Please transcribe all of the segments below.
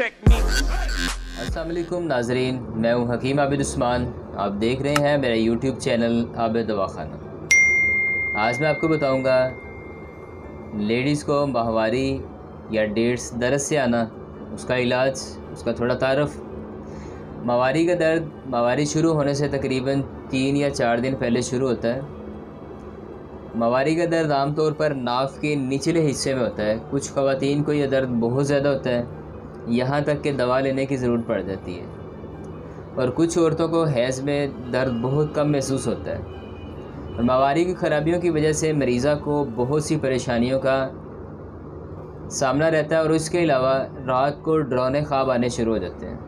अस्सलाम वालेकुम नाजरीन, मैं हूं हकीम आबिद उस्मान। आप देख रहे हैं मेरा यूट्यूब चैनल आबिद दवाखाना। आज मैं आपको बताऊंगा लेडीज़ को माहवारी या डेट्स दर्द से आना, उसका इलाज, उसका थोड़ा तारफ़। माहवारी का दर्द माहवारी शुरू होने से तकरीबन 3 या 4 दिन पहले शुरू होता है। माहवारी का दर्द आमतौर पर नाक के निचले हिस्से में होता है। कुछ ख़वातीन को यह दर्द बहुत ज़्यादा होता है, यहाँ तक कि दवा लेने की ज़रूरत पड़ जाती है। और कुछ औरतों को हैज़ में दर्द बहुत कम महसूस होता है। और माहवारी की ख़राबियों की वजह से मरीज़ा को बहुत सी परेशानियों का सामना रहता है और इसके अलावा रात को डरावने ख्वाब आने शुरू हो जाते हैं।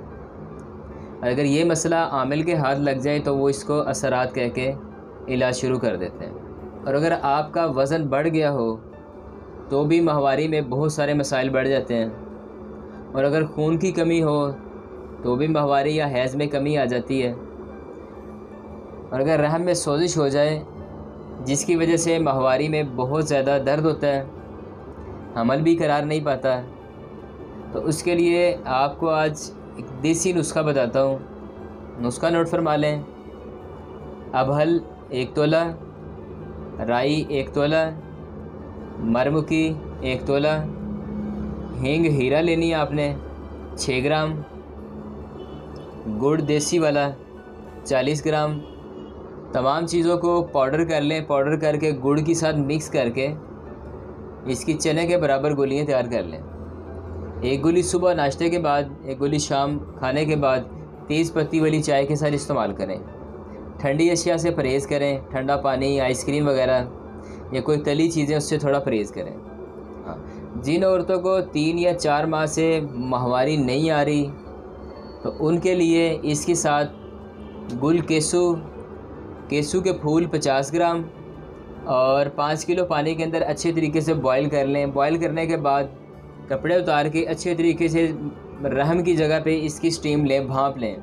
अगर ये मसला आमिल के हाथ लग जाए तो वो इसको असरात कह के इलाज शुरू कर देते हैं। और अगर आपका वज़न बढ़ गया हो तो भी माहवारी में बहुत सारे मसाइल बढ़ जाते हैं। और अगर खून की कमी हो तो भी माहवारी या हैज़ में कमी आ जाती है। और अगर रहम में सोजिश हो जाए जिसकी वजह से माहवारी में बहुत ज़्यादा दर्द होता है, हमल भी करार नहीं पाता, तो उसके लिए आपको आज एक देसी नुस्खा बताता हूँ। नुस्खा नोट फरमा लें। अबहल 1 तोला, राई 1 तोला, मरमुकी 1 तोला, हींग हीरा लेनी है आपने 6 ग्राम, गुड़ देसी वाला 40 ग्राम। तमाम चीज़ों को पाउडर कर लें। पाउडर करके गुड़ के साथ मिक्स करके इसकी चने के बराबर गोलियां तैयार कर लें। 1 गोली सुबह नाश्ते के बाद, 1 गोली शाम खाने के बाद तेज़ पत्ती वाली चाय के साथ इस्तेमाल करें। ठंडी अशिया से परहेज़ करें। ठंडा पानी, आइसक्रीम वगैरह या कोई तली चीज़ें, उससे थोड़ा परहेज़ करें। जिन औरतों को 3 या 4 माह से माहवारी नहीं आ रही तो उनके लिए इसके साथ गुल केसू के फूल 50 ग्राम और 5 किलो पानी के अंदर अच्छे तरीके से बॉईल कर लें। बॉईल करने के बाद कपड़े उतार के अच्छे तरीके से रहम की जगह पे इसकी स्टीम लें, भांप लें।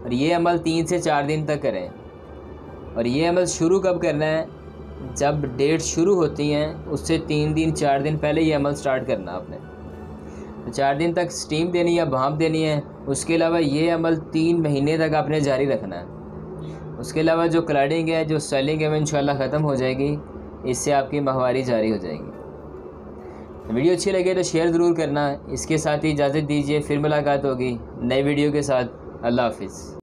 और ये अमल 3 से 4 दिन तक करें। और ये अमल शुरू कब करना है? जब डेट शुरू होती हैं उससे 3 दिन 4 दिन पहले ये अमल स्टार्ट करना आपने। तो 4 दिन तक स्टीम देनी या भांप देनी है। उसके अलावा ये अमल 3 महीने तक आपने जारी रखना है। उसके अलावा जो क्लडिंग है, जो स्वेलिंग है, वो इंशाल्लाह ख़त्म हो जाएगी। इससे आपकी माहवारी जारी हो जाएगी। वीडियो अच्छी लगे तो शेयर ज़रूर करना। इसके साथ ही इजाज़त दीजिए, फिर मुलाकात होगी नए वीडियो के साथ। अल्लाह हाफिज़।